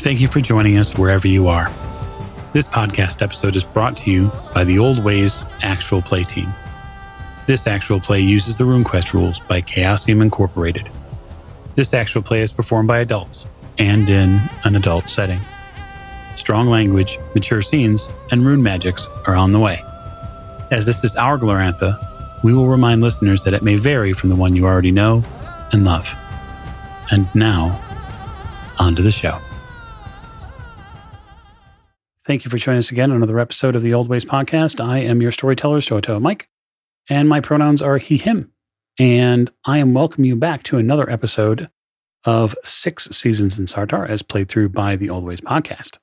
Thank you for joining us wherever you are. This podcast episode is brought to you by the Old Ways Actual Play team. This actual play uses the RuneQuest rules by Chaosium Incorporated. This actual play is performed by adults and in an adult setting. Strong language, mature scenes, and rune magics are on the way. As this is our Glorantha, we will remind listeners that it may vary from the one you already know and love. And now, on to the show. Thank you for joining us again on another episode of the Old Ways Podcast. I am your storyteller, Storyteller Mike, and my pronouns are he, him. And I am welcoming you back to another episode of 6 Seasons in Sartar as played through by the Old Ways Podcast.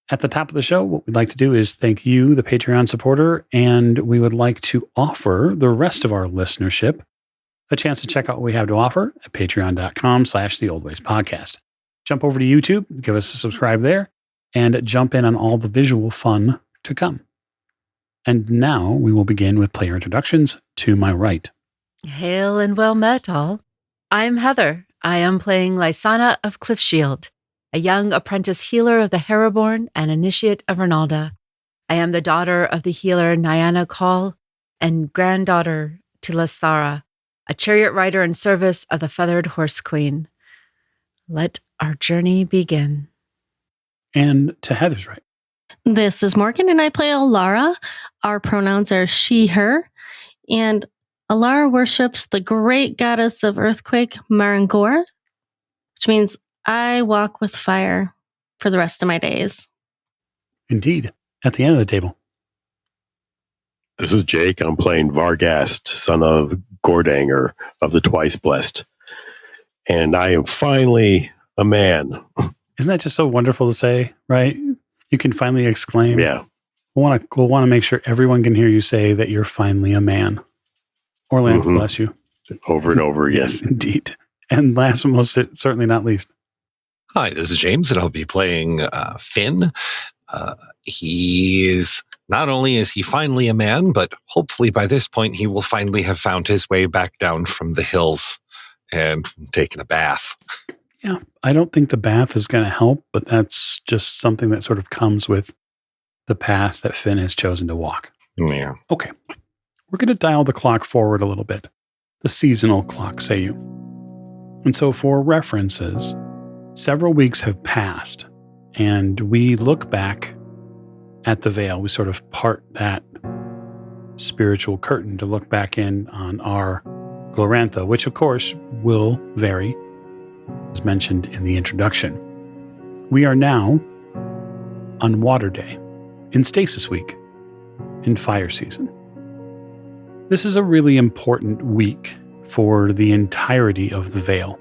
At the top of the show, what we'd like to do is thank you, the Patreon supporter, and we would like to offer the rest of our listenership a chance to check out what we have to offer at patreon.com/theoldwayspodcast. Jump over to YouTube, give us a subscribe there, and jump in on all the visual fun to come. And now we will begin with player introductions. To my right. Hail and well met, all. I'm Heather. I am playing Lysanna of Cliffshield, a young apprentice healer of the Haraborn and initiate of Ronalda. I am the daughter of the healer Nyana Call and granddaughter to Lysanna, a chariot rider in service of the Feathered Horse Queen. Let our journey begin. And to Heather's right. This is Morgan, and I play Elara. Our pronouns are she, her, and Elara worships the great goddess of earthquake, Marangor, which means I walk with fire for the rest of my days. Indeed. At the end of the table. This is Jake. I'm playing Vargast, son of Gordanger of the Twice Blessed. And I am finally a man. Isn't that just so wonderful to say, right? You can finally exclaim. Yeah. We'll want to make sure everyone can hear you say that you're finally a man. Orlando, bless you. Over and over again. Yes, indeed. And last but most certainly not least. Hi, this is James, and I'll be playing Finn. Not only is he finally a man, but hopefully by this point he will finally have found his way back down from the hills and taken a bath. Yeah, I don't think the bath is going to help, but that's just something that sort of comes with the path that Finn has chosen to walk. Yeah. Okay. We're going to dial the clock forward a little bit. The seasonal clock, say you. And so for references, several weeks have passed, and we look back at the Vale. We sort of part that spiritual curtain to look back in on our Glorantha, which of course will vary, as mentioned in the introduction. We are now on Water Day, in Stasis Week, in Fire Season. This is a really important week for the entirety of the Vale.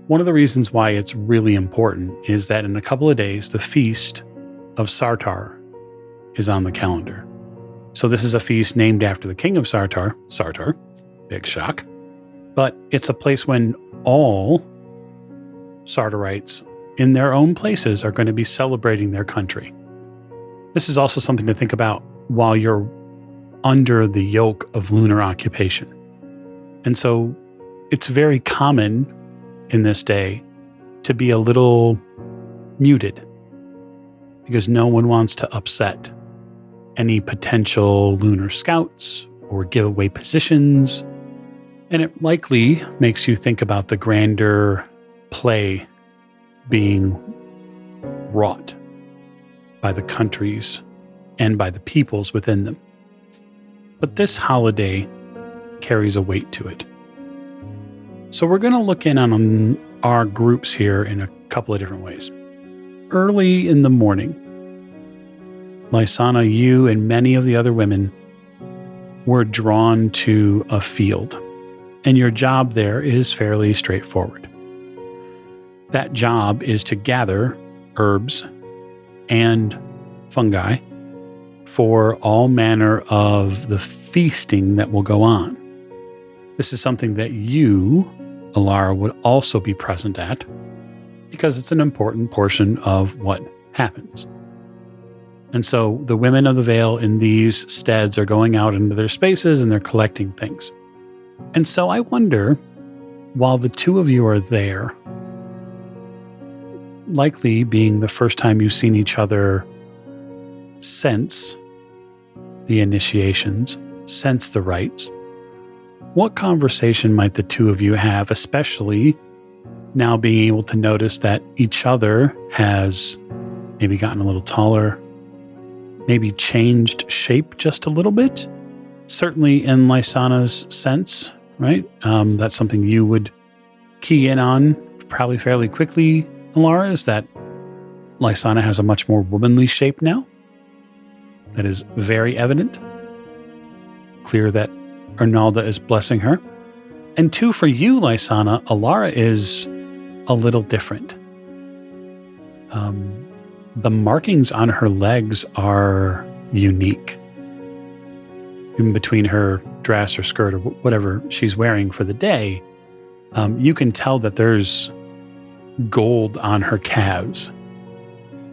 One of the reasons why it's really important is that in a couple of days, the Feast of Sartar is on the calendar. So this is a feast named after the king of Sartar, big shock, but it's a place when all Sartarites in their own places are going to be celebrating their country. This is also something to think about while you're under the yoke of lunar occupation. And so it's very common in this day to be a little muted because no one wants to upset any potential lunar scouts or give away positions. And it likely makes you think about the grander play being wrought by the countries and by the peoples within them. But this holiday carries a weight to it. So we're going to look in on our groups here in a couple of different ways. Early in the morning, Lysanna, you and many of the other women were drawn to a field, and your job there is fairly straightforward. That job is to gather herbs and fungi for all manner of the feasting that will go on. This is something that you, Elara, would also be present at because it's an important portion of what happens. And so the women of the Vale in these steads are going out into their spaces and they're collecting things. And so I wonder, while the two of you are there, likely being the first time you've seen each other since the initiations, since the rites, what conversation might the two of you have, especially now being able to notice that each other has maybe gotten a little taller, maybe changed shape just a little bit? Certainly in Lysanna's sense, right? That's something you would key in on probably fairly quickly, Elara, is that Lysanna has a much more womanly shape now. That is very evident. Clear that Arnalda is blessing her. And two, for you, Lysanna, Elara is a little different. The markings on her legs are unique. In between her dress or skirt or whatever she's wearing for the day, you can tell that there's gold on her calves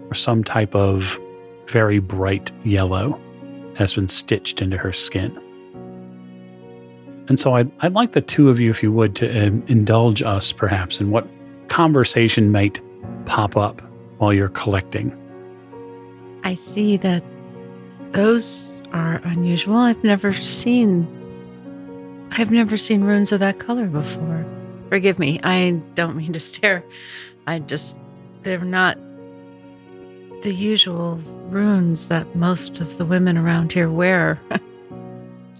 or some type of very bright yellow has been stitched into her skin. And so I'd like the two of you, if you would, to indulge us perhaps in what conversation might pop up while you're collecting. I see that those are unusual. I've never seen runes of that color before. Forgive me. I don't mean to stare. They're not the usual runes that most of the women around here wear.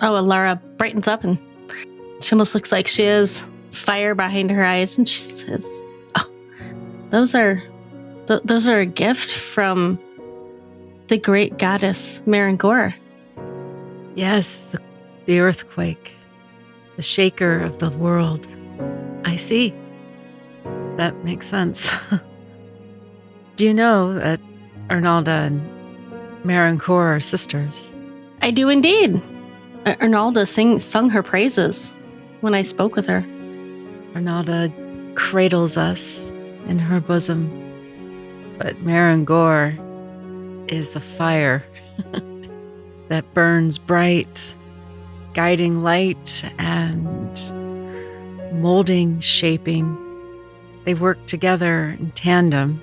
Oh, Elara brightens up and she almost looks like she has fire behind her eyes, and she says, "Oh, those are a gift from the great goddess Marangor." Yes, the earthquake, the shaker of the world. I see. That makes sense. Do you know that Arnalda and Marangor are sisters? I do indeed. Arnalda sung her praises when I spoke with her. Arnalda cradles us in her bosom, but Marangor is the fire that burns bright, guiding light and molding, shaping. They work together in tandem.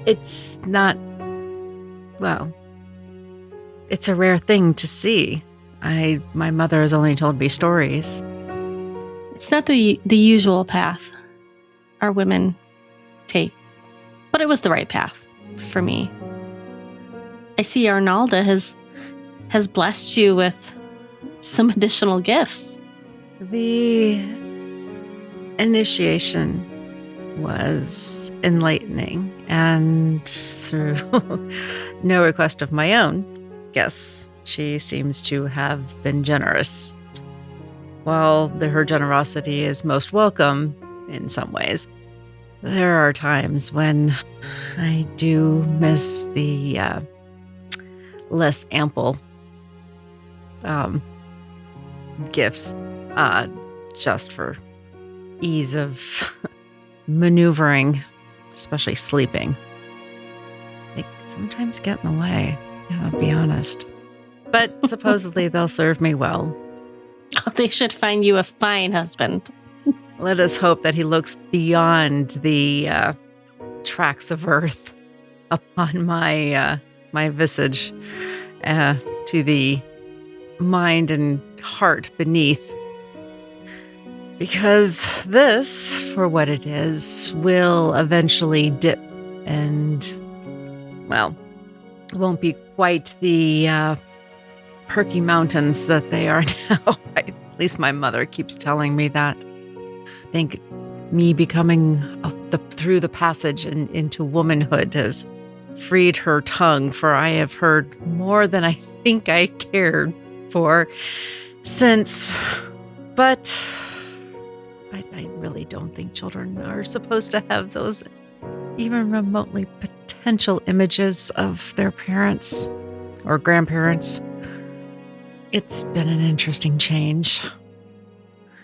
It's not, well, it's a rare thing to see. My mother has only told me stories. It's not the usual path our women take, but it was the right path for me. I see Arnalda has blessed you with some additional gifts. The initiation was enlightening, and through no request of my own, yes, she seems to have been generous. While her generosity is most welcome in some ways, there are times when I do miss the less ample gifts, just for ease of maneuvering, especially sleeping. They sometimes get in the way, I'll be honest. But supposedly they'll serve me well. Oh, they should find you a fine husband. Let us hope that he looks beyond the tracks of earth upon my visage to the mind and heart beneath. Because this, for what it is, will eventually dip and, well, it won't be quite the perky mountains that they are now. At least my mother keeps telling me that. I think me becoming through the passage into womanhood has freed her tongue, for I have heard more than I think I cared for since. But I really don't think children are supposed to have those even remotely potential images of their parents or grandparents. It's been an interesting change.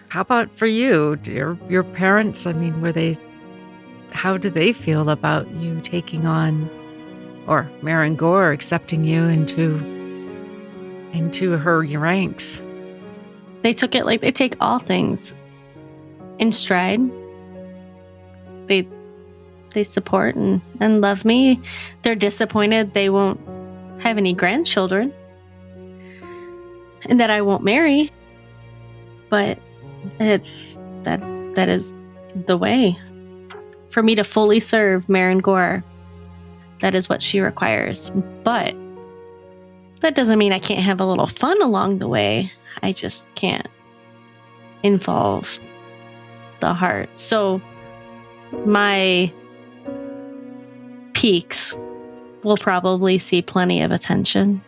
How about for you? Your parents, I mean, how do they feel about you taking on, or Marangor accepting you into her ranks? They took it like they take all things in stride. They They support and love me. They're disappointed they won't have any grandchildren and that I won't marry. But that is the way for me to fully serve Maren Gore. That is what she requires. But that doesn't mean I can't have a little fun along the way. I just can't involve the heart. So my peaks will probably see plenty of attention.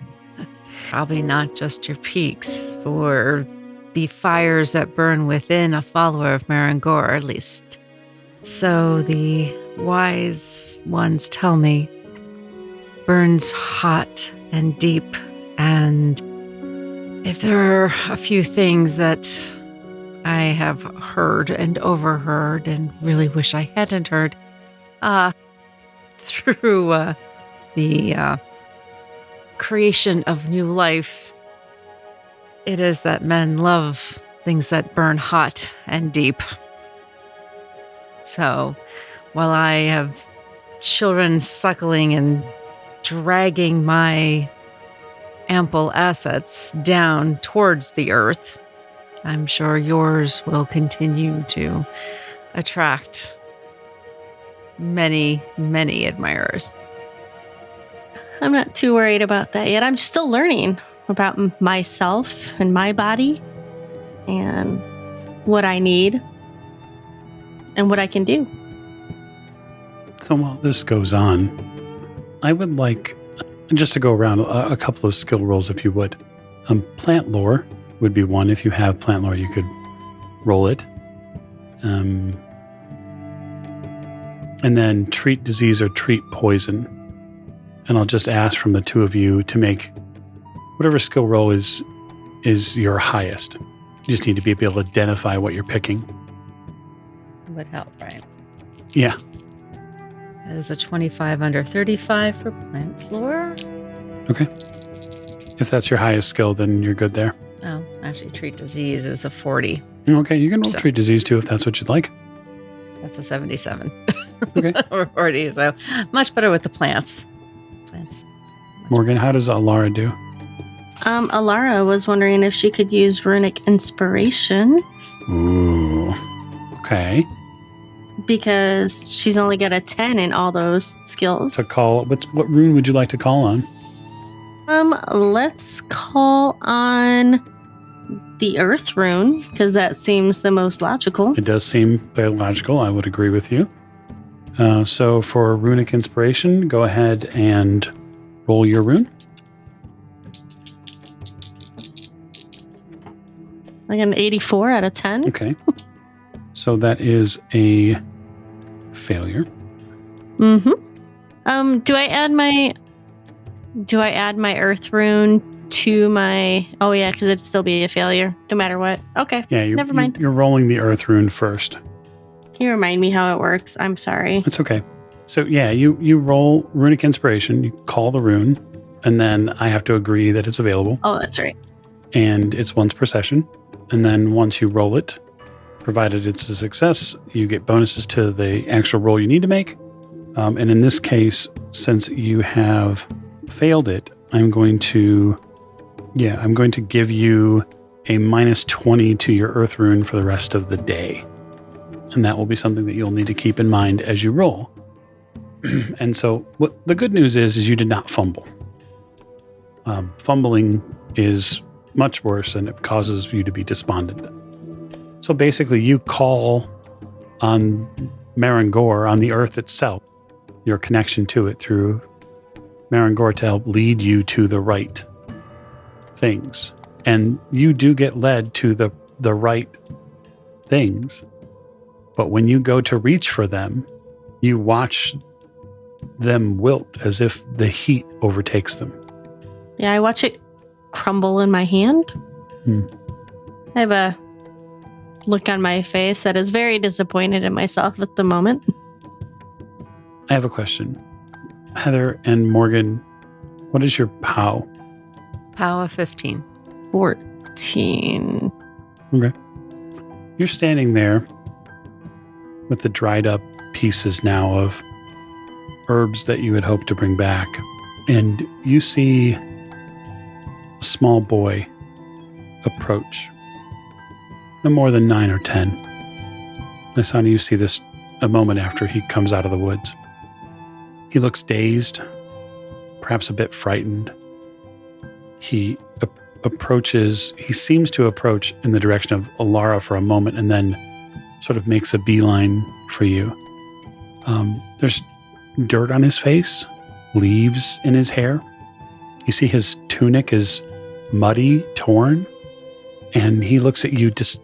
Probably not just your peaks, for the fires that burn within a follower of Maren Gore, at least. So the wise ones tell me, burns hot and deep. And if there are a few things that I have heard and overheard and really wish I hadn't heard, through the creation of new life, it is that men love things that burn hot and deep. So while I have children suckling and dragging my ample assets down towards the earth, I'm sure yours will continue to attract many, many admirers. I'm not too worried about that yet. I'm still learning about myself and my body and what I need and what I can do. So while this goes on, I would like just to go around a couple of skill rolls, if you would. Plant lore would be one. If you have plant lore, you could roll it. And then treat disease or treat poison. And I'll just ask from the two of you to make whatever skill roll is your highest. You just need to be able to identify what you're picking. Would help, right? Yeah. That is a 25 under 35 for plant lore. Okay. If that's your highest skill, then you're good there. Oh, actually, treat disease is a 40. Okay, you can roll treat disease too if that's what you'd like. That's a 77. Okay. Or 40, so much better with the plants. Morgan, how does Elara do? Elara was wondering if she could use runic inspiration. Ooh. Okay. Because she's only got a 10 in all those skills. So what rune would you like to call on? Let's call on the Earth rune, because that seems the most logical. It does seem very logical. I would agree with you. So for runic inspiration, go ahead and roll your rune. Like an 84 out of 10. Okay. So that is a failure. Mm-hmm. Do I add my Earth rune to my... Oh, yeah, because it'd still be a failure, no matter what. Okay, yeah, never mind. You're rolling the Earth rune first. Can you remind me how it works? I'm sorry. It's okay. So, yeah, you roll runic inspiration, you call the rune, and then I have to agree that it's available. Oh, that's right. And it's once per session. And then once you roll it, provided it's a success, you get bonuses to the actual roll you need to make. And in this case, since you have failed it, I'm going to give you a minus 20 to your Earth rune for the rest of the day. And that will be something that you'll need to keep in mind as you roll. And so what the good news is you did not fumble. Fumbling is much worse, and it causes you to be despondent. So basically, you call on Maren Gore, on the Earth itself, your connection to it through Maren Gore to help lead you to the right things. And you do get led to the right things. But when you go to reach for them, you watch them wilt as if the heat overtakes them. Yeah, I watch it crumble in my hand. I have a look on my face that is very disappointed in myself at the moment. I have a question. Heather and Morgan, what is your POW? POW of 15. 14. Okay. You're standing there with the dried up pieces now of herbs that you had hoped to bring back. And you see a small boy approach, no more than 9 or 10. Lysanna, you see this a moment after he comes out of the woods. He looks dazed, perhaps a bit frightened. He seems to approach in the direction of Elara for a moment and then sort of makes a beeline for you. There's dirt on his face, leaves in his hair. You see his tunic is muddy, torn, and he looks at you just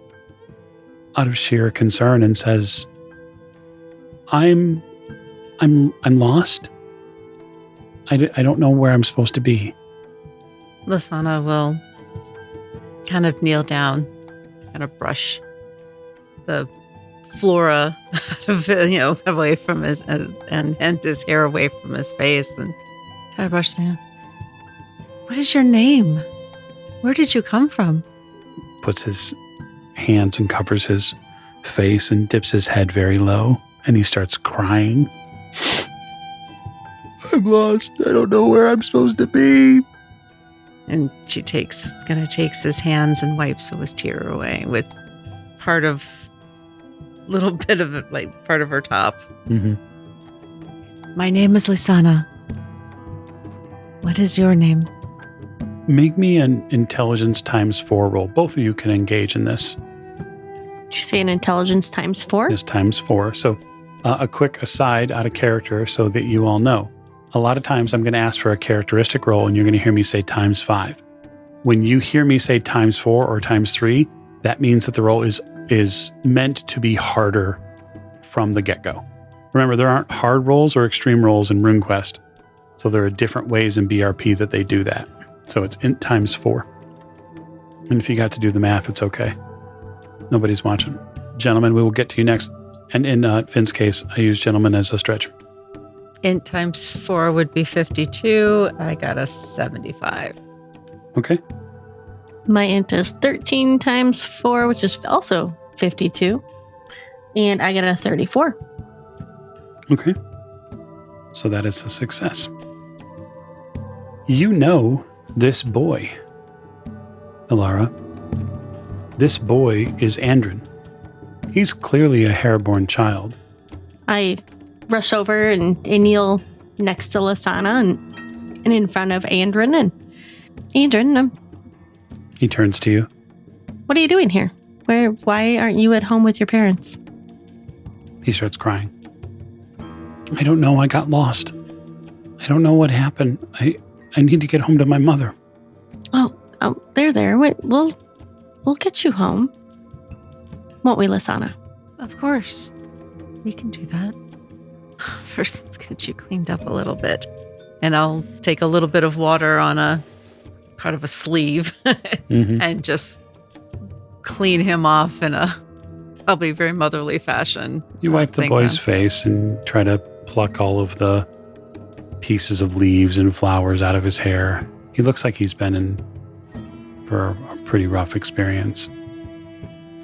out of sheer concern and says, I'm lost. I don't know where I'm supposed to be. Lysanna will kind of kneel down, kind of brush the flora out of, away from his, and his hair away from his face, and kind of brush the hand. What is your name? Where did you come from? Puts his hands and covers his face and dips his head very low, and he starts crying. I'm lost. I don't know where I'm supposed to be. And she takes his hands and wipes his tear away with little bit of it, like part of her top. Mm-hmm. My name is Lysanna. What is your name? Make me an intelligence ×4 roll. Both of you can engage in this. Did you say an intelligence ×4? Yes, ×4. So a quick aside out of character so that you all know. A lot of times I'm going to ask for a characteristic roll and you're going to hear me say ×5. When you hear me say ×4 or ×3, that means that the roll is meant to be harder from the get-go. Remember, there aren't hard rolls or extreme rolls in RuneQuest. So there are different ways in BRP that they do that. So it's int ×4. And if you got to do the math, it's okay. Nobody's watching. Gentlemen, we will get to you next. And in Finn's case, I use gentlemen as a stretch. Int ×4 would be 52. I got a 75. Okay. My int is 13 ×4, which is also 52. And I get a 34. Okay. So that is a success. You know this boy, Elara. This boy is Andrin. He's clearly a Haraborn child. I rush over and kneel next to Lysanna and in front of Andrin. And Andrin, He turns to you. what are you doing here? Why aren't you at home with your parents? He starts crying. I don't know. I got lost. I don't know what happened. I need to get home to my mother. Oh, there. Wait, we'll get you home. Won't we, Lysanna? Of course. We can do that. First, let's get you cleaned up a little bit. And I'll take a little bit of water on a part of a sleeve and just clean him off in a probably very motherly fashion. You wipe the boy's face and try to pluck all of the pieces of leaves and flowers out of his hair. He looks like he's been in for a pretty rough experience.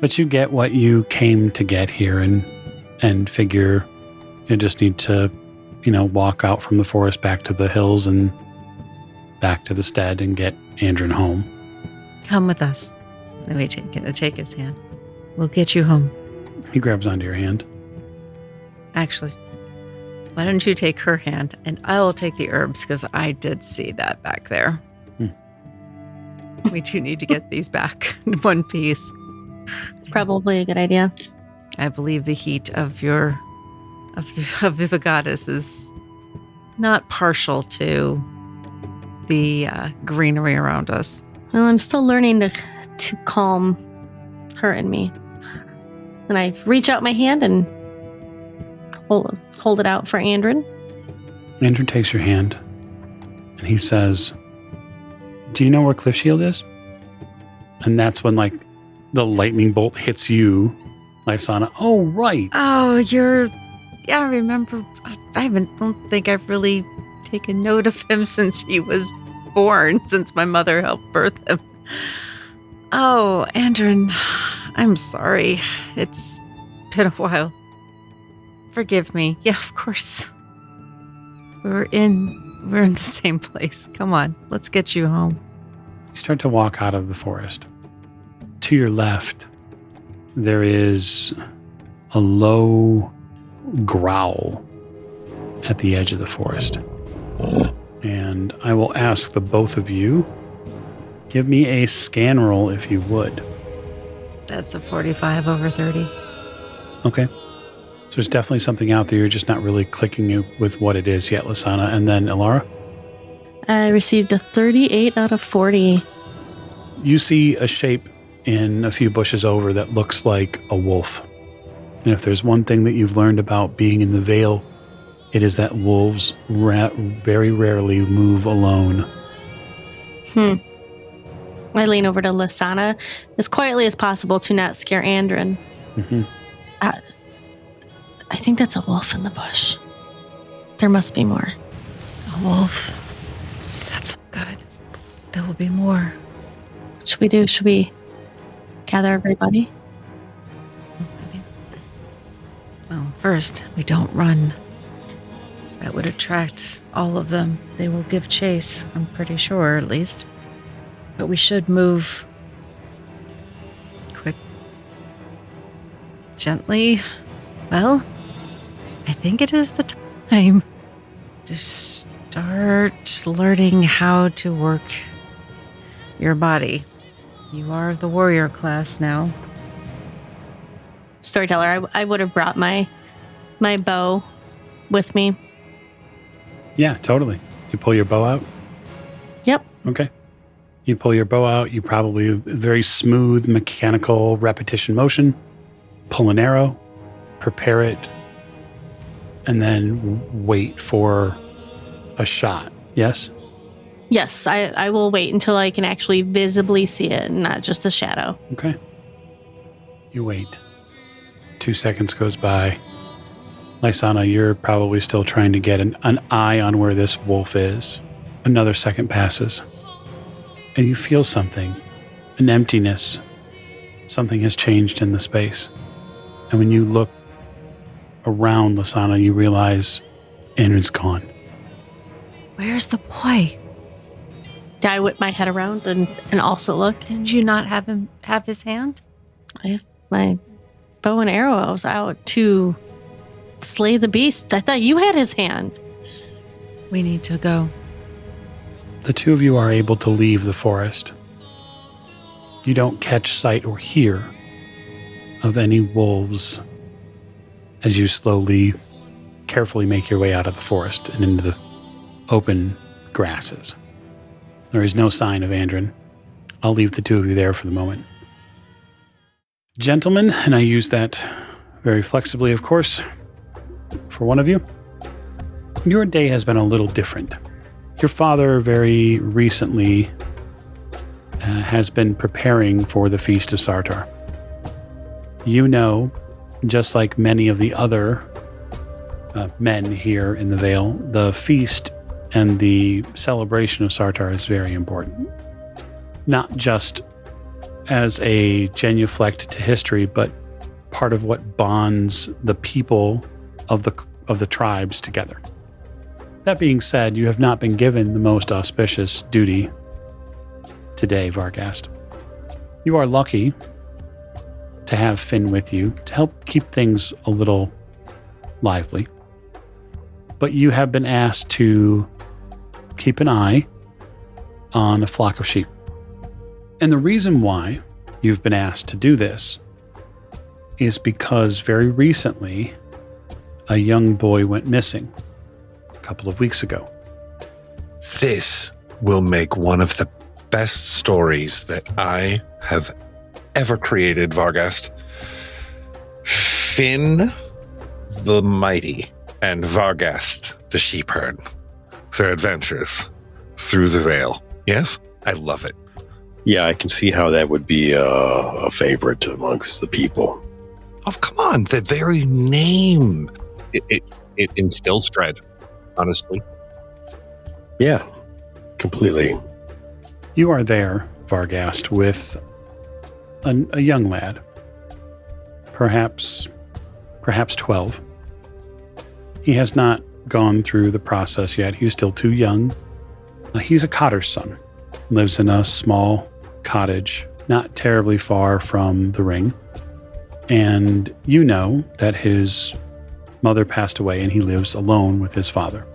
But you get what you came to get here and figure you just need to, walk out from the forest back to the hills and back to the stead and get Andrin home. Come with us. Let me take his hand. We'll get you home. He grabs onto your hand. Actually, why don't you take her hand and I will take the herbs because I did see that back there. We do need to get these back in one piece. It's probably a good idea. I believe the heat of the goddess is not partial to the greenery around us. Well, I'm still learning to calm her and me. And I reach out my hand and hold it out for Andrin. Andrin takes your hand and he says, do you know where Cliffshield is? And that's when the lightning bolt hits you, Lysanna. Oh, right. Oh, I remember. I don't think I've really taken note of him since he was born, since my mother helped birth him. Oh, Andrin, I'm sorry. It's been a while. Forgive me. Yeah, of course. We're in the same place. Come on, let's get you home. You start to walk out of the forest. To your left, there is a low growl at the edge of the forest. And I will ask the both of you, give me a scan roll if you would. That's a 45 over 30. Okay. So there's definitely something out there. You're just not really clicking with what it is yet, Lysanna. And then Elara? I received a 38 out of 40. You see a shape in a few bushes over that looks like a wolf. And if there's one thing that you've learned about being in the Vale, it is that wolves very rarely move alone. I lean over to Lysanna as quietly as possible to not scare Andrin. Mm-hmm. I think that's a wolf in the bush. There must be more. A wolf. That's good. There will be more. What should we do? Should we gather everybody? Well, first, we don't run. That would attract all of them. They will give chase, I'm pretty sure, at least. But we should move quick, gently. Well, I think it is the time to start learning how to work your body. You are the warrior class now. Storyteller, I would have brought my bow with me. Yeah, totally. You pull your bow out? Yep. Okay. You pull your bow out. You probably very smooth, mechanical repetition motion. Pull an arrow, prepare it, and then wait for a shot. Yes? Yes, I will wait until I can actually visibly see it, not just the shadow. Okay. You wait. 2 seconds goes by. Lysanna, you're probably still trying to get an eye on where this wolf is. Another second passes. And you feel something. An emptiness. Something has changed in the space. And when you look around, Lysanna, you realize Andrin's gone. Where's the boy? I whip my head around and also look. Didn't you not have him have his hand? I have my bow and arrows out to slay the beast. I thought you had his hand. We need to go. The two of you are able to leave the forest. You don't catch sight or hear of any wolves as you slowly, carefully make your way out of the forest and into the open grasses. There is no sign of Andrin. I'll leave the two of you there for the moment. Gentlemen, and I use that very flexibly, of course, for one of you, your day has been a little different. Your father very recently has been preparing for the Feast of Sartar. You know, just like many of the other men here in the Vale, the feast and the celebration of Sartar is very important. Not just as a genuflect to history, but part of what bonds the people of the tribes together. That being said, you have not been given the most auspicious duty today, Varghast. You are lucky to have Finn with you to help keep things a little lively. But you have been asked to keep an eye on a flock of sheep. And the reason why you've been asked to do this is because very recently a young boy went missing a couple of weeks ago. This will make one of the best stories that I have ever created, Varghast. Finn the Mighty and Varghast the Sheepherd. Their adventures through the Vale. Yes? I love it. Yeah, I can see how that would be a favorite amongst the people. Oh, come on. The very name. It instills dread, honestly. Yeah, completely. You are there, Varghast, with a young lad, perhaps 12. He has not gone through the process yet. He's still too young. He's a cotter's son. Lives in a small cottage, not terribly far from the ring. And you know that his mother passed away and he lives alone with his father.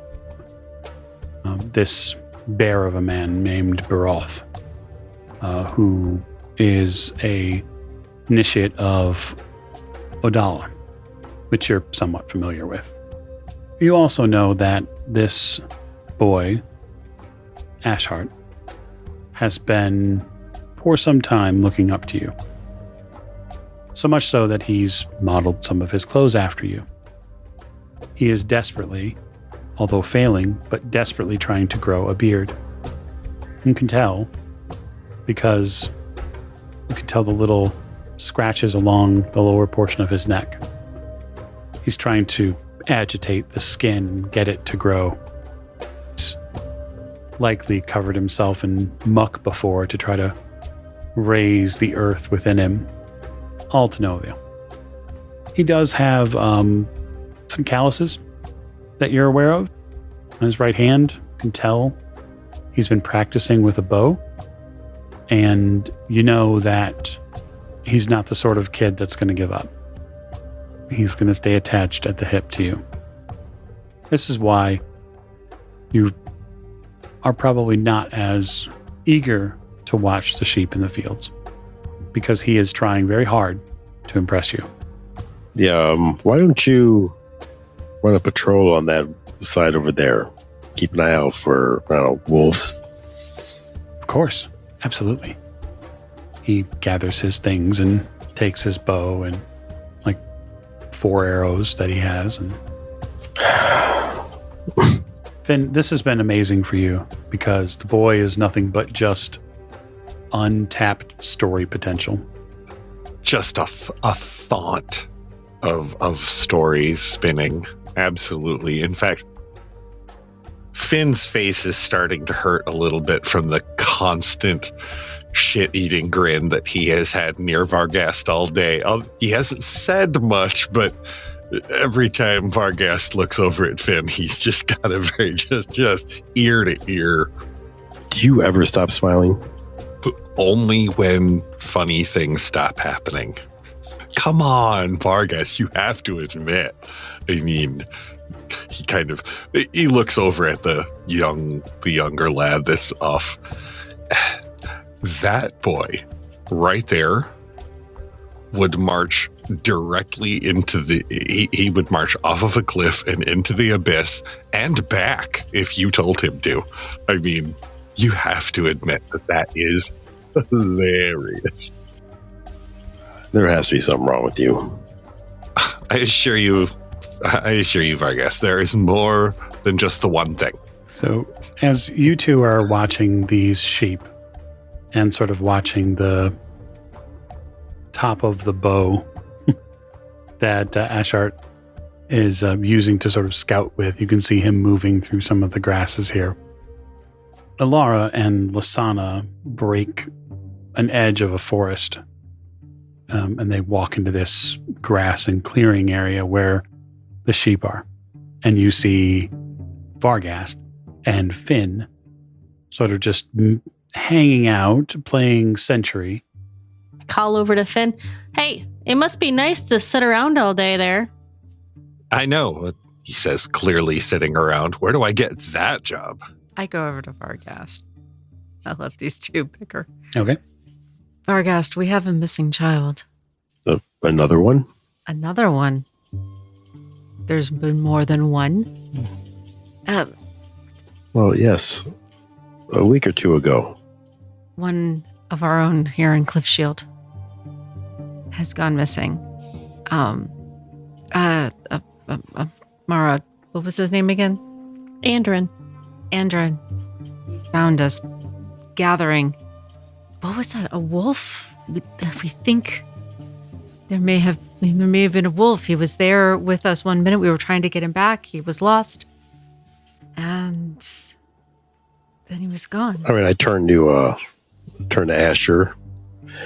This bear of a man named Baroth, who is a initiate of Odala, which you're somewhat familiar with. You also know that this boy, Ashart, has been for some time looking up to you. So much so that he's modeled some of his clothes after you. He is desperately, although failing, but desperately trying to grow a beard. You can tell because you can tell the little scratches along the lower portion of his neck. He's trying to agitate the skin and get it to grow. He's likely covered himself in muck before to try to raise the earth within him. All to no avail. He does have some calluses that you're aware of on his right hand. You can tell he's been practicing with a bow. And you know that he's not the sort of kid that's going to give up. He's going to stay attached at the hip to you. This is why you are probably not as eager to watch the sheep in the fields, because he is trying very hard to impress you. Yeah, why don't you run a patrol on that side over there? Keep an eye out for, I don't know, wolves. Of course, absolutely. He gathers his things and takes his bow and like 4 arrows that he has. And Finn, this has been amazing for you because the boy is nothing but just untapped story potential. Just a thought of stories spinning. Absolutely. In fact, Finn's face is starting to hurt a little bit from the constant shit-eating grin that he has had near Varghast all day. He hasn't said much, but every time Varghast looks over at Finn, he's just got a very just ear to ear. Do you ever stop smiling? Only when funny things stop happening. Come on, Varghast, you have to admit. I mean, he looks over at the younger lad that's off. That boy right there would march directly into he would march off of a cliff and into the abyss and back if you told him to. I mean, you have to admit that is hilarious. There has to be something wrong with you. I assure you, Varghast, there is more than just the one thing. So as you two are watching these sheep and sort of watching the top of the bow that Ashart is using to sort of scout with, you can see him moving through some of the grasses here. Elara and Lysanna break an edge of a forest, and they walk into this grass and clearing area where the sheep are. And you see Varghast and Finn sort of just hanging out, playing Sentry. Call over to Finn. Hey, it must be nice to sit around all day there. I know, he says, clearly sitting around. Where do I get that job? I go over to Varghast. I let these two bicker. Okay. Varghast, we have a missing child. Another one? Another one. There's been more than one. Well, yes. A week or two ago. One of our own here in Cliffshield has gone missing. Mara, what was his name again? Andrin found us gathering. What was that? A wolf? We think there may have been a wolf. He was there with us one minute. We were trying to get him back. He was lost. And then he was gone. I mean, I turned to Asher.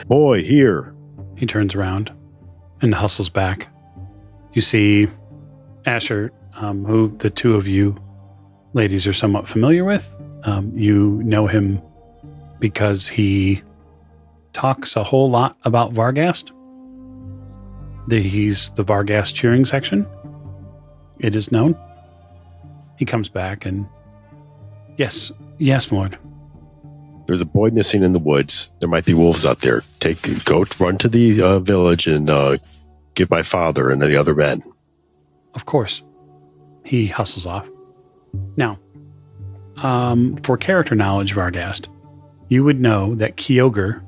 Boy, here. He turns around and hustles back. You see Asher who the two of you ladies are somewhat familiar with. You know him because he talks a whole lot about Varghast. He's the Varghast cheering section. It is known. He comes back and... Yes, my lord. There's a boy missing in the woods. There might be wolves out there. Run to the village and get my father and the other men. Of course. He hustles off. Now, for character knowledge, Varghast, you would know that Kyogre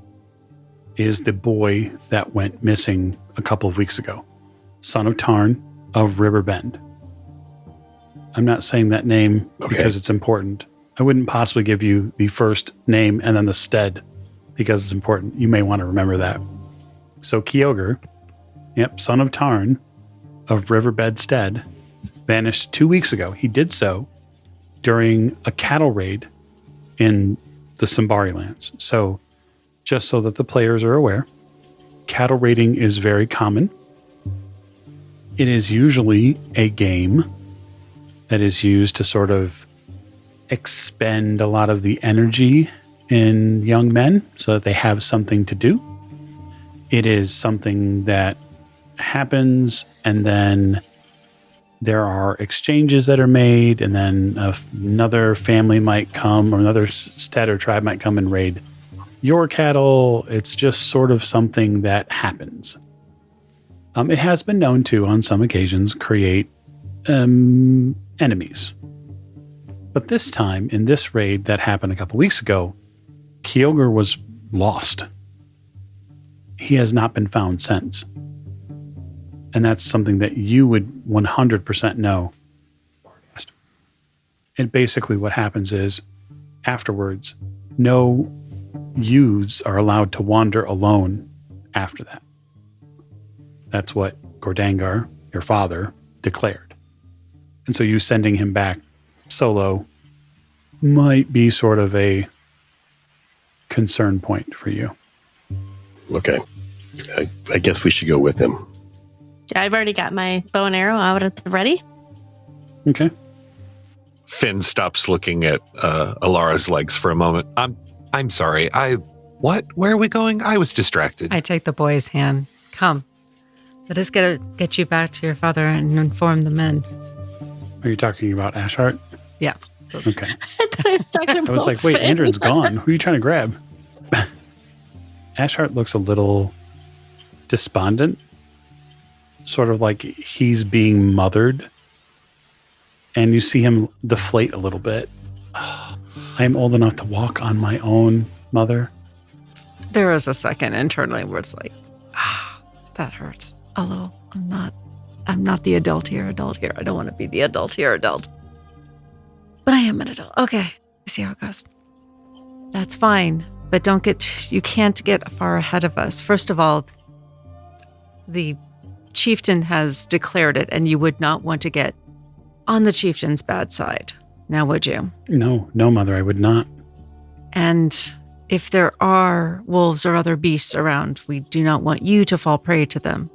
is the boy that went missing a couple of weeks ago. Son of Tarn of Riverbend. I'm not saying that name because it's important. I wouldn't possibly give you the first name and then the stead because it's important. You may want to remember that. So Kyogre, son of Tarn of Riverbed Stead, vanished 2 weeks ago. He did so during a cattle raid in the Simbari lands. So just so that the players are aware, cattle raiding is very common. It is usually a game that is used to sort of expend a lot of the energy in young men so that they have something to do. It is something that happens, and then there are exchanges that are made, and then another family might come, or another stead or tribe might come and raid your cattle. It's just sort of something that happens. It has been known to, on some occasions, create enemies. But this time, in this raid that happened a couple weeks ago, Kyogre was lost. He has not been found since. And that's something that you would 100% know. And basically what happens is, afterwards, no youths are allowed to wander alone after that. That's what Gordangar, your father, declared. And so you sending him back solo might be sort of a concern point for you. Okay. I guess we should go with him. Yeah, I've already got my bow and arrow out at the ready. Okay. Finn stops looking at Elara's legs for a moment. I'm sorry. What? Where are we going? I was distracted. I take the boy's hand. Come. Let us get you back to your father and inform the men. Are you talking about Ashart? Yeah. Okay. I was like, wait, Andron's gone. Who are you trying to grab? Ashart looks a little despondent. Sort of like he's being mothered. And you see him deflate a little bit. I am old enough to walk on my own, mother. There is a second internally where it's like, that hurts a little. I'm not the adult here. I don't want to be the adult here. But I am an adult. Okay. I see how it goes. That's fine. But you can't get far ahead of us. First of all, the chieftain has declared it, and you would not want to get on the chieftain's bad side. Now, would you? No, mother, I would not. And if there are wolves or other beasts around, we do not want you to fall prey to them.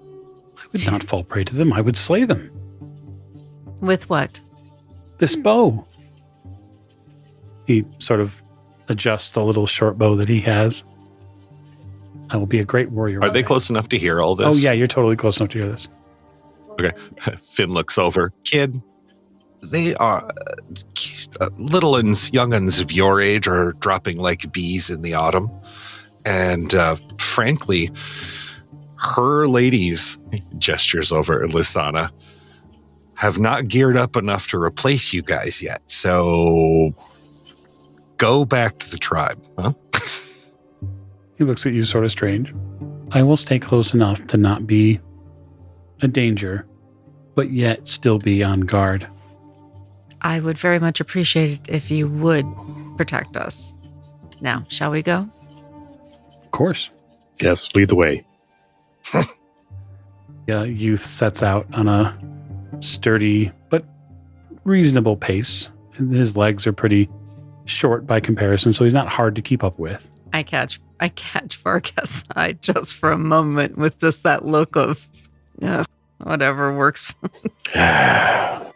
I would not fall prey to them. I would slay them. With what? This bow. He sort of adjusts the little short bow that he has. I will be a great warrior. Are they close enough to hear all this? Oh, yeah, you're totally close enough to hear this. Okay. Finn looks over. Kid, they are little uns, young uns of your age are dropping like bees in the autumn. And frankly, her ladies, gestures over at Lysanna, have not geared up enough to replace you guys yet. So go back to the tribe, huh? He looks at you sort of strange. I will stay close enough to not be a danger, but yet still be on guard. I would very much appreciate it if you would protect us. Now, shall we go? Of course. Yes, lead the way. Yeah, youth sets out on a sturdy but reasonable pace. His legs are pretty short by comparison, so he's not hard to keep up with. I catch Vargas' eye just for a moment with just that look of whatever works for me.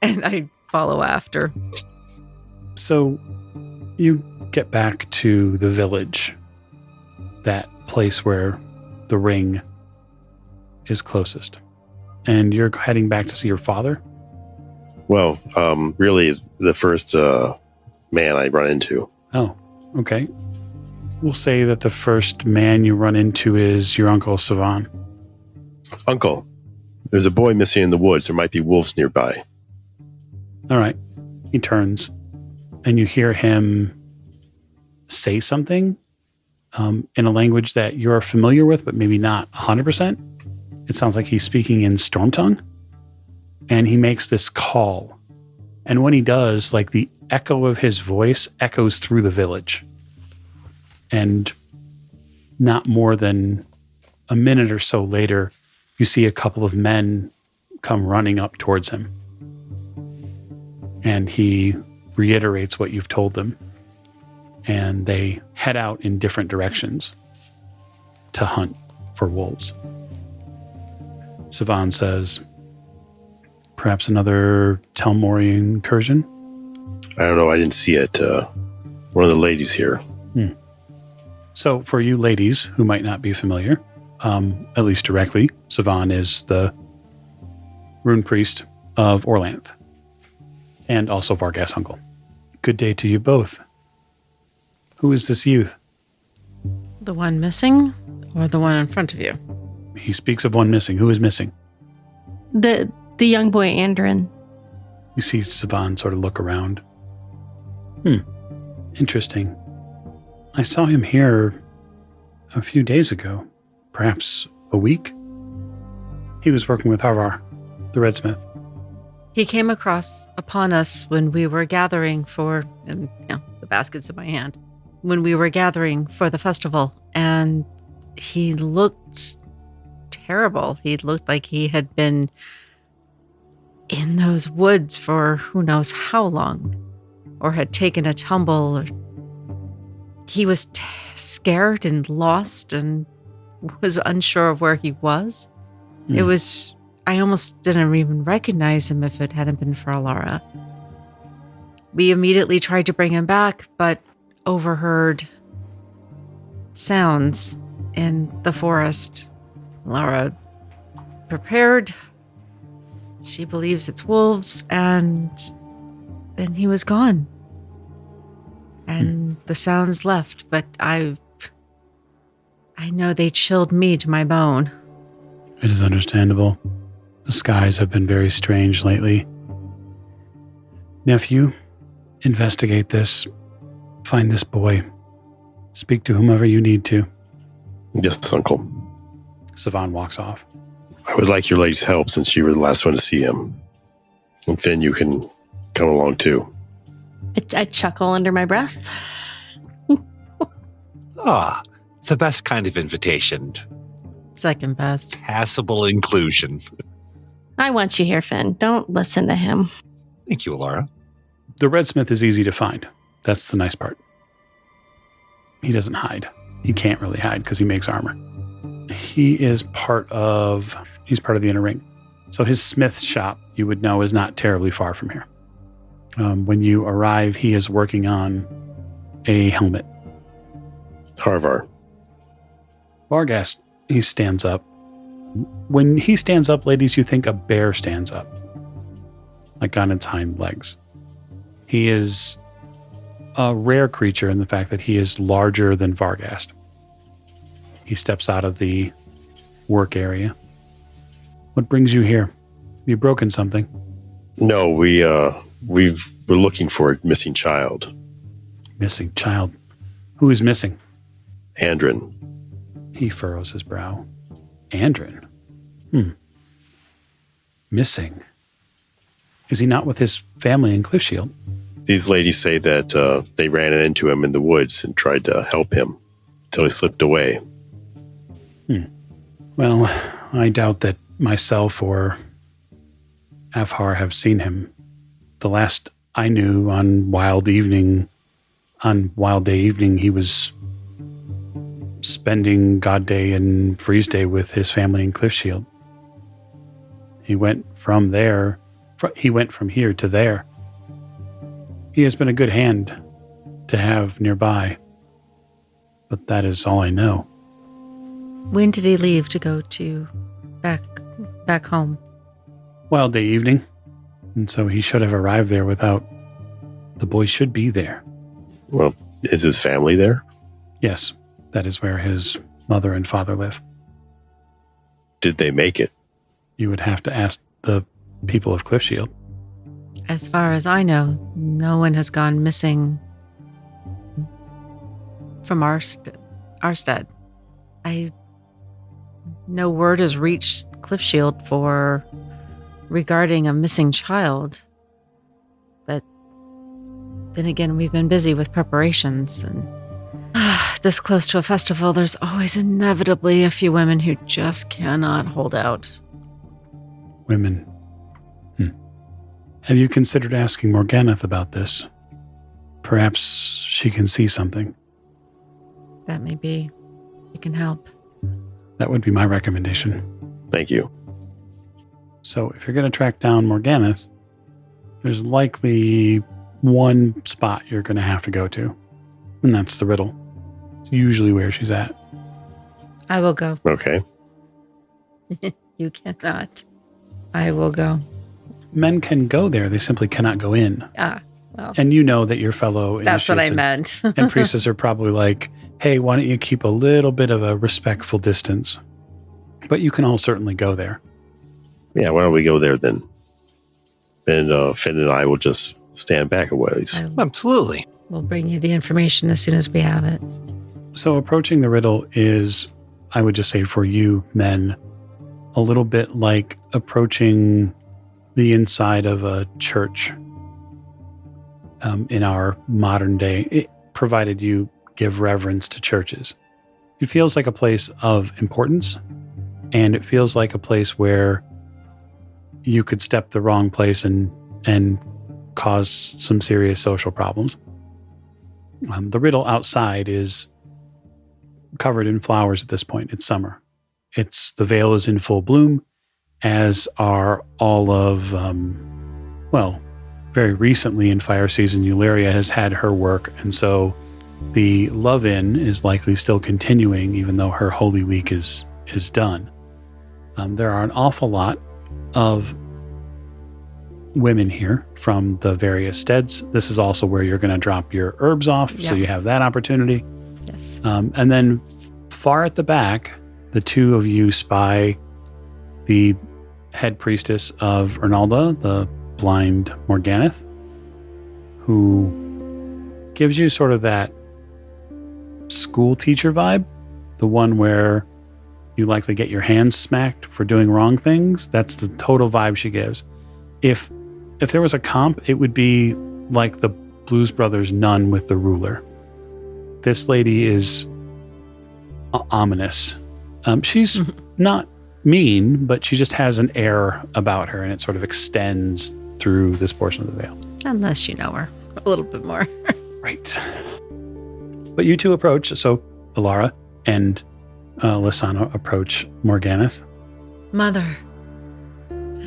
And I follow after. So you get back to the village, that place where the ring is closest. And you're heading back to see your father? Well, really, the first man I run into. Oh, okay. We'll say that the first man you run into is your Uncle Savan. Uncle, there's a boy missing in the woods. There might be wolves nearby. All right. He turns, and you hear him say something in a language that you're familiar with, but maybe not 100%. It sounds like he's speaking in Storm Tongue, and he makes this call. And when he does, like the echo of his voice echoes through the village. And not more than a minute or so later, you see a couple of men come running up towards him. And he reiterates what you've told them. And they head out in different directions to hunt for wolves. Savan says, perhaps another Telmori incursion? I don't know. I didn't see it. One of the ladies here. So for you ladies who might not be familiar, at least directly, Savan is the rune priest of Orlanth and also Vargas' uncle. Good day to you both. Who is this youth? The one missing or the one in front of you? He speaks of one missing. Who is missing? The young boy, Andrin. You see Savan sort of look around. Interesting. I saw him here a few days ago, perhaps a week. He was working with Harvar, the redsmith. He came upon us when we were gathering for, the baskets in my hand, when we were gathering for the festival, and he looked terrible. He looked like he had been in those woods for who knows how long, or had taken a tumble. Or he was scared and lost and was unsure of where he was. It was, I almost didn't even recognize him if it hadn't been for Elara. We immediately tried to bring him back, but overheard sounds in the forest. Elara prepared. She believes it's wolves, and then he was gone. And the sounds left, but I know they chilled me to my bone. It is understandable. The skies have been very strange lately. Nephew, investigate this. Find this boy. Speak to whomever you need to. Yes, Uncle. Savan walks off. I would like your lady's help since you were the last one to see him. And Finn, you can come along too. I chuckle under my breath. The best kind of invitation. Second best. Passable inclusion. I want you here, Finn. Don't listen to him. Thank you, Elara. The redsmith is easy to find. That's the nice part. He doesn't hide. He can't really hide because he makes armor. He's part of the inner ring. So his smith's shop, you would know, is not terribly far from here. When you arrive, he is working on a helmet. Harvar. Vargas, he stands up. When he stands up, ladies, you think a bear stands up, like on its hind legs. He is a rare creature in the fact that he is larger than Vargas. He steps out of the work area. What brings you here? Have you broken something? No, we're looking for a missing child. Missing child? Who is missing? Andrin. He furrows his brow. Andrin? Missing. Is he not with his family in Cliffshield? These ladies say that they ran into him in the woods and tried to help him until he slipped away. Well, I doubt that myself or Afhar have seen him. The last I knew on Wild Day evening, he was spending God Day and Freeze Day with his family in Cliffshield. He went from there he went from here to there. He has been a good hand to have nearby, but that is all I know. When did he leave to go to back home? Wildday evening, and so he should have arrived there without... The boy should be there. Well, is his family there? Yes, that is where his mother and father live. Did they make it? You would have to ask the people of Cliffshield. As far as I know, no one has gone missing from Arstead. No word has reached Cliffshield regarding a missing child. But then again, we've been busy with preparations, and this close to a festival, there's always inevitably a few women who just cannot hold out. Women. Have you considered asking Morganeth about this? Perhaps she can see something. That may be. She can help. That would be my recommendation. Thank you. So if you're going to track down Morganeth, there's likely one spot you're going to have to go to, and that's the riddle. It's usually where she's at. I will go. Okay. You cannot. I will go. Men can go there. They simply cannot go in. Well. And you know that your fellow That's what I initiates meant. and priestesses are probably like, hey, why don't you keep a little bit of a respectful distance? But you can all certainly go there. Yeah, why don't we go there then? And Finn and I will just stand back a ways. Absolutely. We'll bring you the information as soon as we have it. So approaching the riddle is, I would just say for you men, a little bit like approaching the inside of a church in our modern day, provided you give reverence to churches. It feels like a place of importance, and it feels like a place where you could step the wrong place and cause some serious social problems. The riddle outside is covered in flowers at this point. It's summer. The vale is in full bloom, as are all of, very recently in fire season, Eularia has had her work, and so the love-in is likely still continuing, even though her Holy Week is done. There are an awful lot of women here from the various steads. This is also where you're going to drop your herbs off, so you have that opportunity. Yes. And then far at the back, the two of you spy the head priestess of Ernalda, the blind Morganeth, who gives you sort of that school teacher vibe, the one where you likely get your hands smacked for doing wrong things. That's the total vibe she gives. If there was a comp, it would be like the Blues Brothers nun with the ruler. This lady is ominous. She's not mean, but she just has an air about her, and it sort of extends through this portion of the Vale. Unless you know her a little bit more. Right. But you two approach, so Elara and Lysanna approach Morganeth. Mother,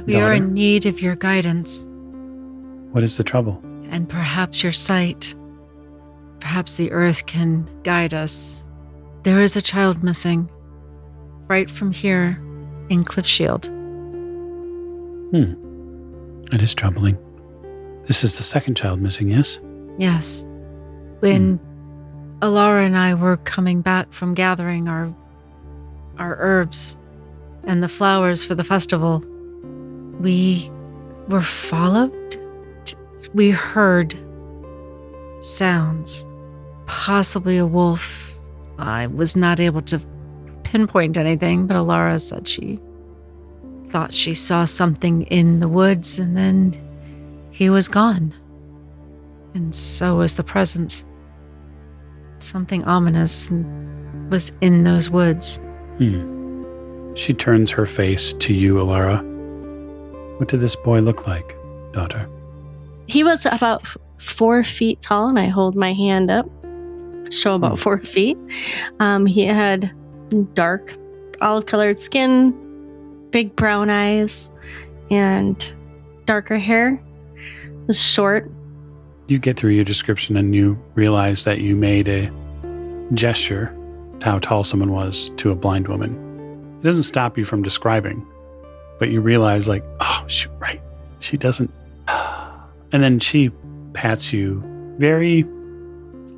we are in need of your guidance. What is the trouble? And perhaps your sight. Perhaps the earth can guide us. There is a child missing, right from here in Cliffshield. It is troubling. This is the second child missing, yes? Yes. When Elara and I were coming back from gathering our herbs and the flowers for the festival, we were followed. We heard sounds, possibly a wolf. I was not able to pinpoint anything, but Elara said she thought she saw something in the woods, and then he was gone. And so was the presence. Something ominous was in those woods. She turns her face to you, Elara. What did this boy look like, daughter? He was about 4 feet tall, and I hold my hand up, show about 4 feet. He had dark, olive-colored skin, big brown eyes, and darker hair, was short. You get through your description and you realize that you made a gesture to how tall someone was to a blind woman. It doesn't stop you from describing, but you realize like, oh, shoot, right. She doesn't. And then she pats you very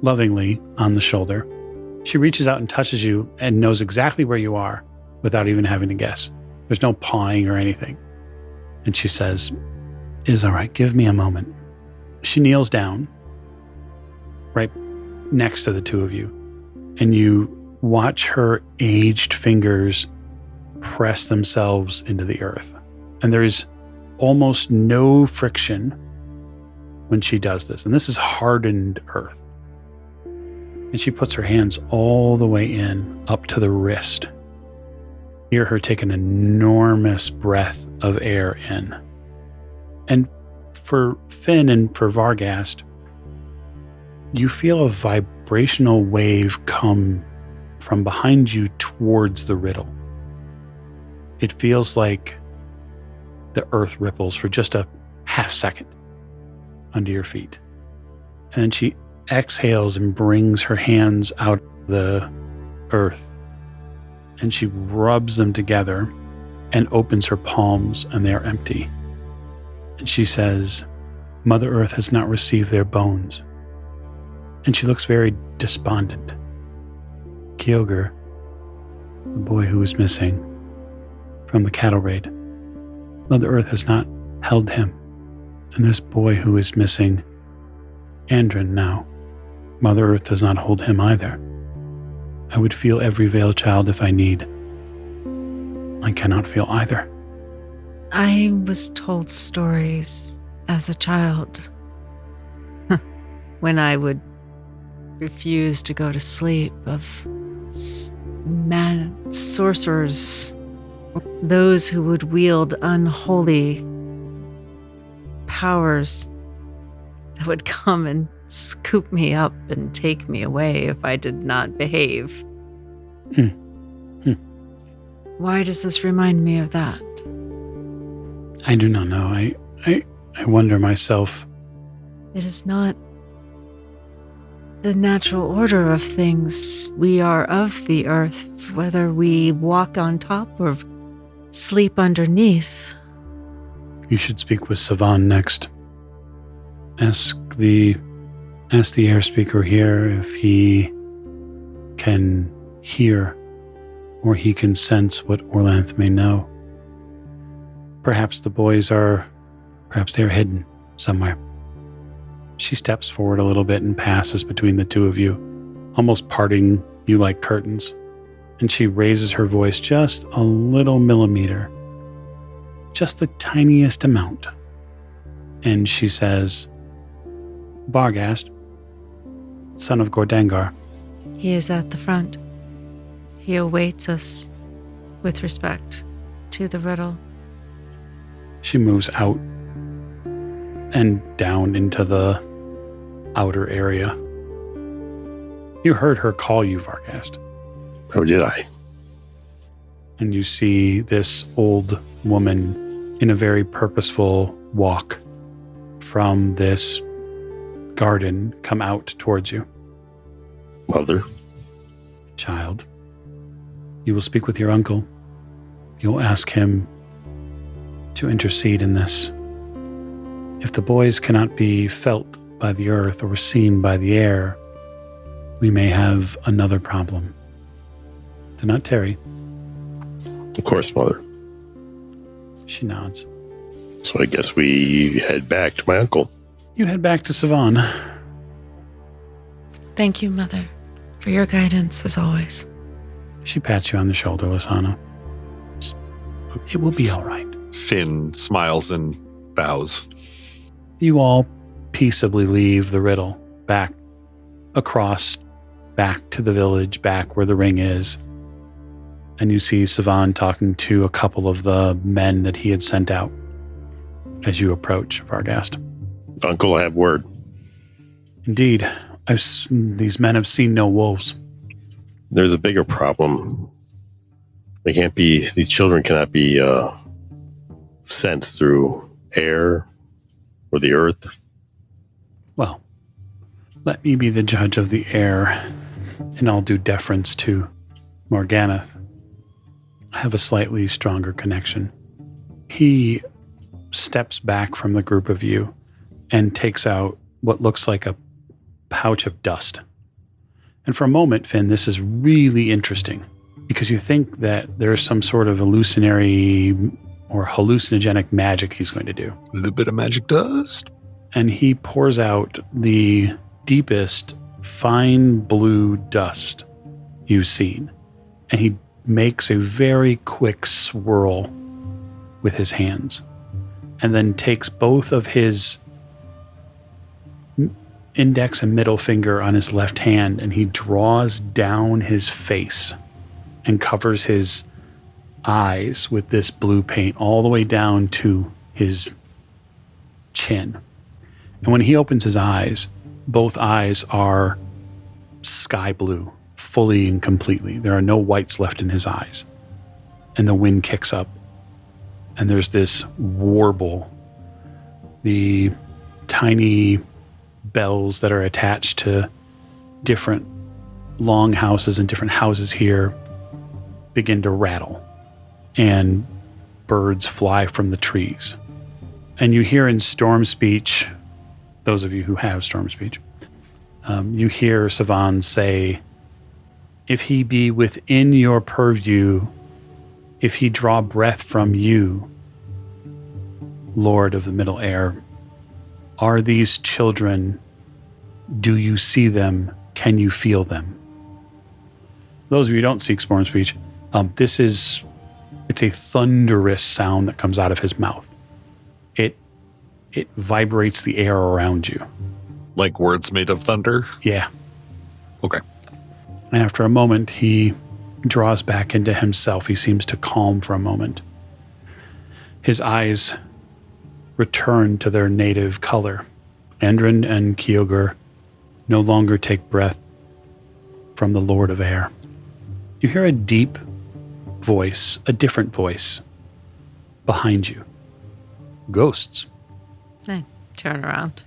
lovingly on the shoulder. She reaches out and touches you and knows exactly where you are without even having to guess. There's no pawing or anything. And she says, "It is all right. Give me a moment." She kneels down right next to the two of you, and you watch her aged fingers press themselves into the earth. And there is almost no friction when she does this. And this is hardened earth. And she puts her hands all the way in, up to the wrist. Hear her take an enormous breath of air in. And for Finn and for Vargast, you feel a vibrational wave come from behind you towards the riddle. It feels like the earth ripples for just a half second under your feet. And then she exhales and brings her hands out of the earth. And she rubs them together and opens her palms, and they are empty. And she says, "Mother Earth has not received their bones." And she looks very despondent. Kyogre, the boy who was missing from the cattle raid, Mother Earth has not held him. And this boy who is missing, Andrin now, Mother Earth does not hold him either. I would feel every Vale child if I need. I cannot feel either. I was told stories as a child when I would refuse to go to sleep of mad sorcerers, those who would wield unholy powers that would come and scoop me up and take me away if I did not behave. Why does this remind me of that? I do not know. I wonder myself. It is not the natural order of things. We are of the earth, whether we walk on top or sleep underneath. You should speak with Savan next. Ask the air speaker here if he can hear or he can sense what Orlanth may know. Perhaps the boys perhaps they're hidden somewhere. She steps forward a little bit and passes between the two of you, almost parting you like curtains. And she raises her voice just a little millimeter, just the tiniest amount. And she says, "Barghast, son of Gordangar." He is at the front. He awaits us with respect to the riddle. She moves out and down into the outer area. You heard her call you, Vargast. Oh, did I? And you see this old woman in a very purposeful walk from this garden come out towards you. Mother? Child, you will speak with your uncle. You'll ask him to intercede in this. If the boys cannot be felt by the earth or seen by the air, we may have another problem. Do not tarry. Of course, Mother. She nods. So I guess we head back to my uncle. You head back to Savan. Thank you, Mother, for your guidance as always. She pats you on the shoulder, Lysanna. It will be all right. Finn smiles and bows. You all peaceably leave the riddle, back across, back to the village, back where the ring is. And you see Savan talking to a couple of the men that he had sent out as you approach Vargast. Uncle, I have word. Indeed, these men have seen no wolves. There's a bigger problem. These children cannot be sensed through air or the earth? Well, let me be the judge of the air, and I'll do deference to Morganath. I have a slightly stronger connection. He steps back from the group of you and takes out what looks like a pouch of dust. And for a moment, Finn, this is really interesting because you think that there's some sort of illusionary or hallucinogenic magic he's going to do. A little bit of magic dust. And he pours out the deepest fine blue dust you've seen. And he makes a very quick swirl with his hands and then takes both of his index and middle finger on his left hand and he draws down his face and covers his eyes with this blue paint all the way down to his chin. And when he opens his eyes, both eyes are sky blue, fully and completely. There are no whites left in his eyes. And the wind kicks up. And there's this warble. The tiny bells that are attached to different long houses and different houses here begin to rattle. And birds fly from the trees. And you hear in storm speech, those of you who have storm speech, you hear Savan say, if he be within your purview, if he draw breath from you, Lord of the Middle Air, are these children, do you see them, can you feel them? Those of you who don't seek storm speech, it's a thunderous sound that comes out of his mouth. It vibrates the air around you. Like words made of thunder? Yeah. Okay. And after a moment, he draws back into himself. He seems to calm for a moment. His eyes return to their native color. Endrin and Kyogre no longer take breath from the Lord of Air. You hear a deep voice, a different voice, behind you. Ghosts. I turn around.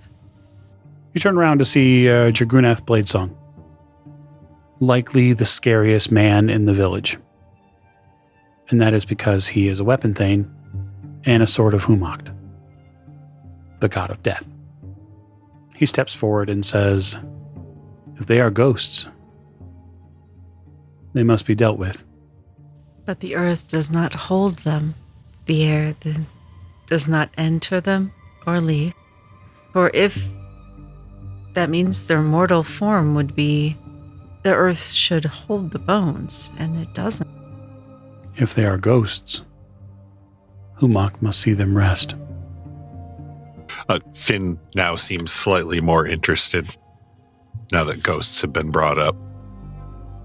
You turn around to see Dragunath Bladesong. Likely the scariest man in the village. And that is because he is a weapon thane and a sword of Humacht, the god of death. He steps forward and says, if they are ghosts, they must be dealt with. But the earth does not hold them. The air does not enter them or leave. For if that means their mortal form would be, the earth should hold the bones, and it doesn't. If they are ghosts, Humacht must see them rest. Finn now seems slightly more interested now that ghosts have been brought up.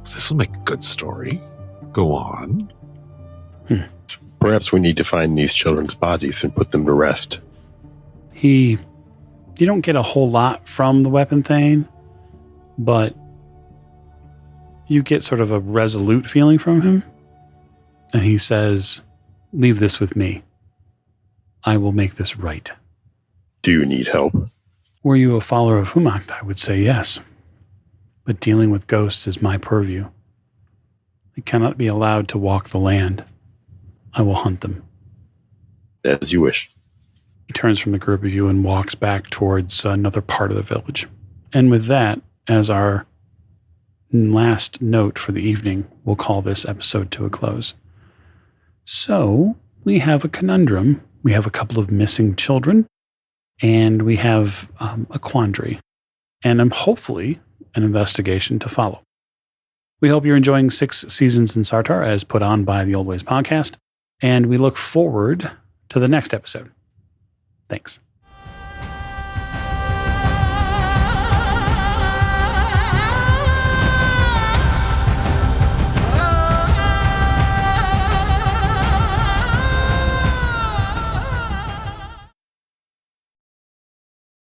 This will make a good story. Go on. Perhaps we need to find these children's bodies and put them to rest. You don't get a whole lot from the weapon thane, but you get sort of a resolute feeling from him. And he says, leave this with me. I will make this right. Do you need help? Were you a follower of Humacht, I would say yes. But dealing with ghosts is my purview. I cannot be allowed to walk the land. I will hunt them. As you wish. He turns from the group of you and walks back towards another part of the village. And with that, as our last note for the evening, we'll call this episode to a close. So, we have a conundrum. We have a couple of missing children, and we have a quandary, and hopefully an investigation to follow. We hope you're enjoying 6 Seasons in Sartar as put on by the Old Ways podcast, and we look forward to the next episode. Thanks.